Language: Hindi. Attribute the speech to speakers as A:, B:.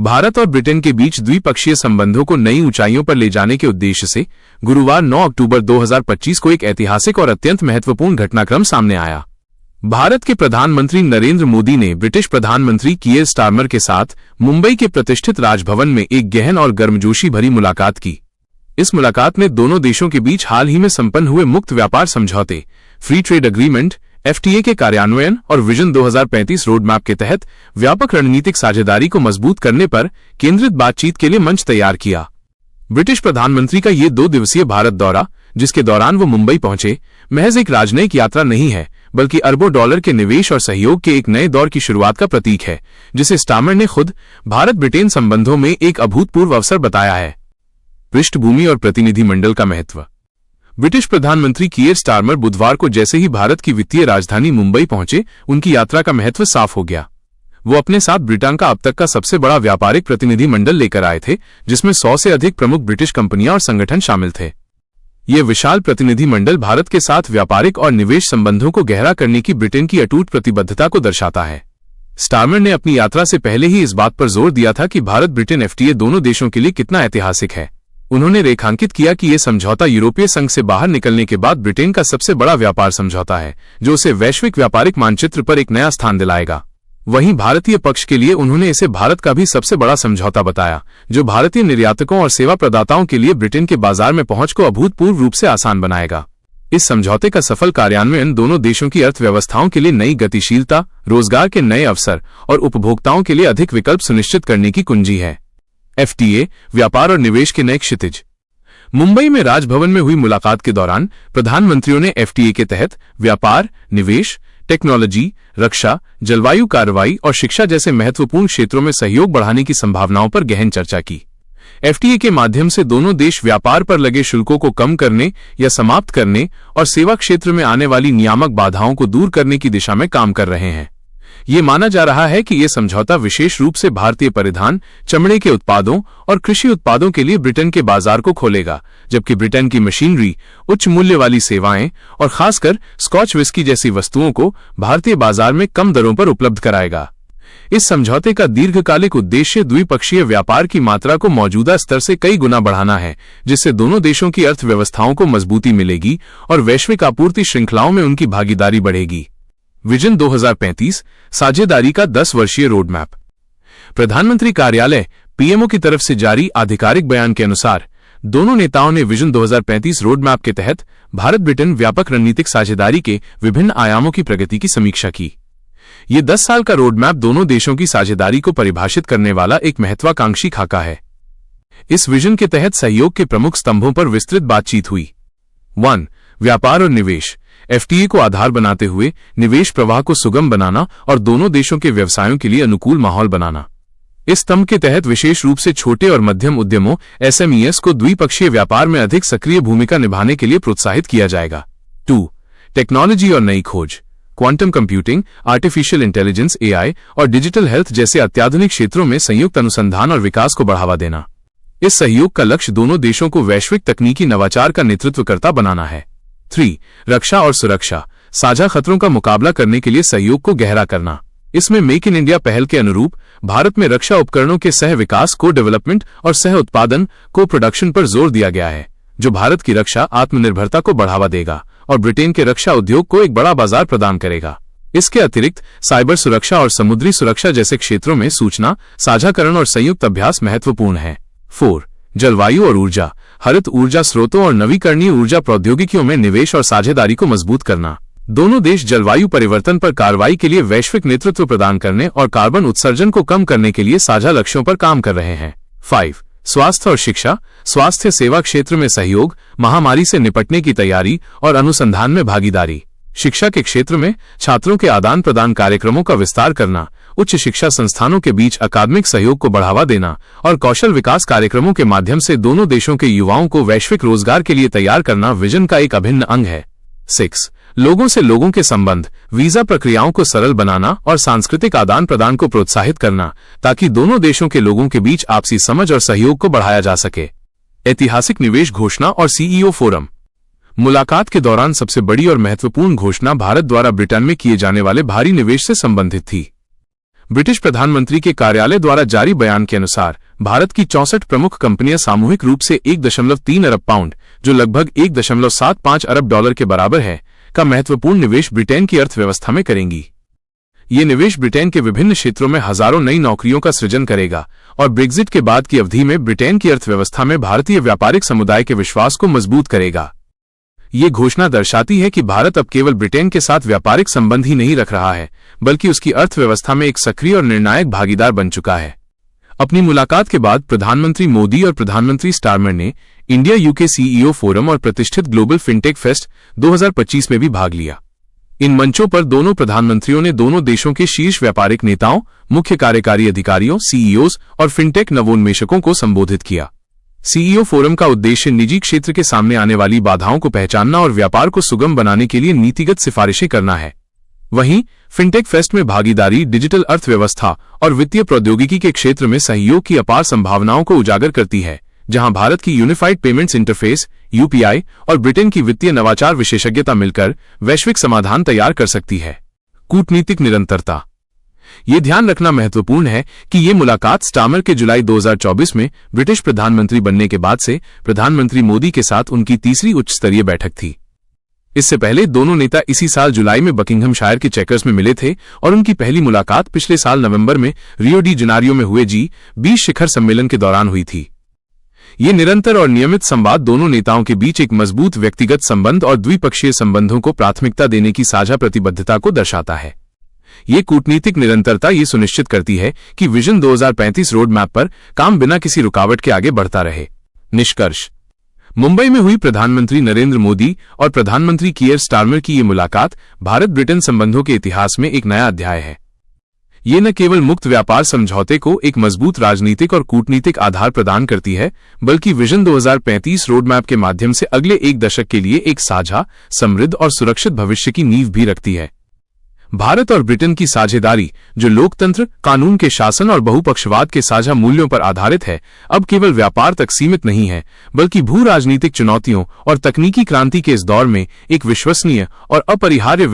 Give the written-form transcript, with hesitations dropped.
A: भारत और ब्रिटेन के बीच द्विपक्षीय संबंधों को नई ऊंचाइयों पर ले जाने के उद्देश्य से गुरुवार 9 अक्टूबर 2025 को एक ऐतिहासिक और अत्यंत महत्वपूर्ण घटनाक्रम सामने आया। भारत के प्रधानमंत्री नरेंद्र मोदी ने ब्रिटिश प्रधानमंत्री कीयर स्टारमर के साथ मुंबई के प्रतिष्ठित राजभवन में एक गहन और गर्मजोशी भरी मुलाकात की। इस मुलाकात में दोनों देशों के बीच हाल ही में संपन्न हुए मुक्त व्यापार समझौते फ्री ट्रेड एग्रीमेंट FTA के कार्यान्वयन और विजन 2035 रोड मैप के तहत व्यापक रणनीतिक साझेदारी को मजबूत करने पर केंद्रित बातचीत के लिए मंच तैयार किया। ब्रिटिश प्रधानमंत्री का ये 2 दिवसीय भारत दौरा, जिसके दौरान वो मुंबई पहुंचे, महज एक राजनयिक यात्रा नहीं है, बल्कि अरबों डॉलर के निवेश और सहयोग के एक नए दौर की शुरुआत का प्रतीक है, जिसे स्टारमर ने खुद भारत ब्रिटेन संबंधों में एक अभूतपूर्व अवसर बताया है। पृष्ठभूमि और प्रतिनिधिमंडल का महत्व। ब्रिटिश प्रधानमंत्री कीयर स्टारमर बुधवार को जैसे ही भारत की वित्तीय राजधानी मुंबई पहुंचे, उनकी यात्रा का महत्व साफ हो गया। वो अपने साथ ब्रिटेन का अब तक का सबसे बड़ा व्यापारिक प्रतिनिधिमंडल लेकर आए थे, जिसमें 100 से अधिक प्रमुख ब्रिटिश कंपनियां और संगठन शामिल थे। ये विशाल प्रतिनिधिमंडल भारत के साथ व्यापारिक और निवेश संबंधों को गहरा करने की ब्रिटेन की अटूट प्रतिबद्धता को दर्शाता है। स्टारमर ने अपनी यात्रा से पहले ही इस बात पर जोर दिया था कि भारत ब्रिटेन FTA दोनों देशों के लिए कितना ऐतिहासिक है। उन्होंने रेखांकित किया कि यह समझौता यूरोपीय संघ से बाहर निकलने के बाद ब्रिटेन का सबसे बड़ा व्यापार समझौता है, जो उसे वैश्विक व्यापारिक मानचित्र पर एक नया स्थान दिलाएगा। वहीं भारतीय पक्ष के लिए उन्होंने इसे भारत का भी सबसे बड़ा समझौता बताया, जो भारतीय निर्यातकों और सेवा प्रदाताओं के लिए ब्रिटेन के बाजार में पहुंच को अभूतपूर्व रूप से आसान बनाएगा। इस समझौते का सफल कार्यान्वयन दोनों देशों की अर्थव्यवस्थाओं के लिए नई गतिशीलता, रोजगार के नए अवसर और उपभोक्ताओं के लिए अधिक विकल्प सुनिश्चित करने की कुंजी है। FTA, व्यापार और निवेश के नए क्षितिज। मुंबई में राजभवन में हुई मुलाकात के दौरान प्रधानमंत्रियों ने FTA के तहत व्यापार, निवेश, टेक्नोलॉजी, रक्षा, जलवायु कार्रवाई और शिक्षा जैसे महत्वपूर्ण क्षेत्रों में सहयोग बढ़ाने की संभावनाओं पर गहन चर्चा की। FTA के माध्यम से दोनों देश व्यापार पर लगे शुल्कों को कम करने या समाप्त करने और सेवा क्षेत्र में आने वाली नियामक बाधाओं को दूर करने की दिशा में काम कर रहे हैं। ये माना जा रहा है कि ये समझौता विशेष रूप से भारतीय परिधान, चमड़े के उत्पादों और कृषि उत्पादों के लिए ब्रिटेन के बाजार को खोलेगा, जबकि ब्रिटेन की मशीनरी, उच्च मूल्य वाली सेवाएं और खासकर स्कॉच विस्की जैसी वस्तुओं को भारतीय बाजार में कम दरों पर उपलब्ध कराएगा। इस समझौते का दीर्घकालिक उद्देश्य द्विपक्षीय व्यापार की मात्रा को मौजूदा स्तर से कई गुना बढ़ाना है, जिससे दोनों देशों की अर्थव्यवस्थाओं को मजबूती मिलेगी और वैश्विक आपूर्ति श्रृंखलाओं में उनकी भागीदारी बढ़ेगी। विजन 2035 साझेदारी का 10 वर्षीय रोड मैप। प्रधानमंत्री कार्यालय PMO की तरफ से जारी आधिकारिक बयान के अनुसार दोनों नेताओं ने विजन 2035 रोड मैप के तहत भारत ब्रिटेन व्यापक रणनीतिक साझेदारी के विभिन्न आयामों की प्रगति की समीक्षा की। ये 10 साल का रोड मैप दोनों देशों की साझेदारी को परिभाषित करने वाला एक महत्वाकांक्षी खाका है। इस विजन के तहत सहयोग के प्रमुख स्तंभों पर विस्तृत बातचीत हुई। 1. व्यापार और निवेश। FTA को आधार बनाते हुए निवेश प्रवाह को सुगम बनाना और दोनों देशों के व्यवसायों के लिए अनुकूल माहौल बनाना। इस स्तंभ के तहत विशेष रूप से छोटे और मध्यम उद्यमों SMEs को द्विपक्षीय व्यापार में अधिक सक्रिय भूमिका निभाने के लिए प्रोत्साहित किया जाएगा। 2. टेक्नोलॉजी और नई खोज। Quantum computing, artificial intelligence AI और डिजिटल हेल्थ जैसे अत्याधुनिक क्षेत्रों में संयुक्त अनुसंधान और विकास को बढ़ावा देना। इस सहयोग का लक्ष्य दोनों देशों को वैश्विक तकनीकी नवाचार का नेतृत्वकर्ता बनाना है। 3. रक्षा और सुरक्षा। साझा खतरों का मुकाबला करने के लिए सहयोग को गहरा करना। इसमें मेक इन इंडिया पहल के अनुरूप भारत में रक्षा उपकरणों के सह विकास, को डेवलपमेंट और सह उत्पादन, को प्रोडक्शन पर जोर दिया गया है, जो भारत की रक्षा आत्मनिर्भरता को बढ़ावा देगा और ब्रिटेन के रक्षा उद्योग को एक बड़ा बाजार प्रदान करेगा। इसके अतिरिक्त साइबर सुरक्षा और समुद्री सुरक्षा जैसे क्षेत्रों में सूचना साझाकरण और संयुक्त अभ्यास महत्वपूर्ण है। 4. जलवायु और ऊर्जा। हरित ऊर्जा स्रोतों और नवीकरणीय ऊर्जा प्रौद्योगिकियों में निवेश और साझेदारी को मजबूत करना। दोनों देश जलवायु परिवर्तन पर कार्रवाई के लिए वैश्विक नेतृत्व प्रदान करने और कार्बन उत्सर्जन को कम करने के लिए साझा लक्ष्यों पर काम कर रहे हैं। 5. स्वास्थ्य और शिक्षा। स्वास्थ्य सेवा क्षेत्र में सहयोग, महामारी से निपटने की तैयारी और अनुसंधान में भागीदारी। शिक्षा के क्षेत्र में छात्रों के आदान प्रदान कार्यक्रमों का विस्तार करना, उच्च शिक्षा संस्थानों के बीच अकादमिक सहयोग को बढ़ावा देना और कौशल विकास कार्यक्रमों के माध्यम से दोनों देशों के युवाओं को वैश्विक रोजगार के लिए तैयार करना विजन का एक अभिन्न अंग है। 6. लोगों से लोगों के संबंध। वीजा प्रक्रियाओं को सरल बनाना और सांस्कृतिक आदान प्रदान को प्रोत्साहित करना, ताकि दोनों देशों के लोगों के बीच आपसी समझ और सहयोग को बढ़ाया जा सके। ऐतिहासिक निवेश घोषणा और CEO फोरम। मुलाकात के दौरान सबसे बड़ी और महत्वपूर्ण घोषणा भारत द्वारा ब्रिटेन में किए जाने वाले भारी निवेश से संबंधित थी। ब्रिटिश प्रधानमंत्री के कार्यालय द्वारा जारी बयान के अनुसार भारत की 64 प्रमुख कंपनियां सामूहिक रूप से 1.3 अरब पाउंड, जो लगभग 1.75 अरब डॉलर के बराबर है, का महत्वपूर्ण निवेश ब्रिटेन की अर्थव्यवस्था में करेंगी। ये निवेश ब्रिटेन के विभिन्न क्षेत्रों में हजारों नई नौकरियों का सृजन करेगा और ब्रेक्जिट के बाद की अवधि में ब्रिटेन की अर्थव्यवस्था में भारतीय व्यापारिक समुदाय के विश्वास को मजबूत करेगा। ये घोषणा दर्शाती है कि भारत अब केवल ब्रिटेन के साथ व्यापारिक संबंध ही नहीं रख रहा है, बल्कि उसकी अर्थव्यवस्था में एक सक्रिय और निर्णायक भागीदार बन चुका है। अपनी मुलाकात के बाद प्रधानमंत्री मोदी और प्रधानमंत्री स्टारमर ने इंडिया यूके सीईओ फोरम और प्रतिष्ठित ग्लोबल फिनटेक फेस्ट 2025 में भी भाग लिया। इन मंचों पर दोनों प्रधानमंत्रियों ने दोनों देशों के शीर्ष व्यापारिक नेताओं, मुख्य कार्यकारी अधिकारियों, सीईओज और फिनटेक नवोन्मेषकों को संबोधित किया। सीईओ फोरम का उद्देश्य निजी क्षेत्र के सामने आने वाली बाधाओं को पहचानना और व्यापार को सुगम बनाने के लिए नीतिगत सिफारिशें करना है। वहीं फिनटेक फेस्ट में भागीदारी डिजिटल अर्थव्यवस्था और वित्तीय प्रौद्योगिकी के क्षेत्र में सहयोग की अपार संभावनाओं को उजागर करती है, जहां भारत की यूनिफाइड पेमेंट्स इंटरफेस यूपीआई और ब्रिटेन की वित्तीय नवाचार विशेषज्ञता मिलकर वैश्विक समाधान तैयार कर सकती है। कूटनीतिक निरंतरता। ये ध्यान रखना महत्वपूर्ण है कि ये मुलाकात स्टारमर के जुलाई 2024 में ब्रिटिश प्रधानमंत्री बनने के बाद से प्रधानमंत्री मोदी के साथ उनकी तीसरी उच्च स्तरीय बैठक थी। इससे पहले दोनों नेता इसी साल जुलाई में बकिंघमशायर के चेकर्स में मिले थे और उनकी पहली मुलाकात पिछले साल नवंबर में रियो डी जनेरियो में हुए G20 शिखर सम्मेलन के दौरान हुई थी। ये निरंतर और नियमित संवाद दोनों नेताओं के बीच एक मजबूत व्यक्तिगत संबंध और द्विपक्षीय संबंधों को प्राथमिकता देने की साझा प्रतिबद्धता को दर्शाता है। ये कूटनीतिक निरंतरता ये सुनिश्चित करती है कि विजन 2035 रोड मैप पर काम बिना किसी रुकावट के आगे बढ़ता रहे। निष्कर्ष। मुंबई में हुई प्रधानमंत्री नरेंद्र मोदी और प्रधानमंत्री कीयर स्टारमर की ये मुलाकात भारत ब्रिटेन संबंधों के इतिहास में एक नया अध्याय है। ये न केवल मुक्त व्यापार समझौते को एक मजबूत राजनीतिक और कूटनीतिक आधार प्रदान करती है, बल्कि विजन 2035 रोडमैप के माध्यम से अगले एक दशक के लिए एक साझा, समृद्ध और सुरक्षित भविष्य की नींव भी रखती है। भारत और ब्रिटेन की साझेदारी, जो लोकतंत्र, कानून के शासन और बहुपक्षवाद के साझा मूल्यों पर आधारित है, अब केवल व्यापार तक सीमित नहीं है, बल्कि भू राजनीतिक चुनौतियों और तकनीकी क्रांति के इस दौर में एक विश्वसनीय और अपरिहार्य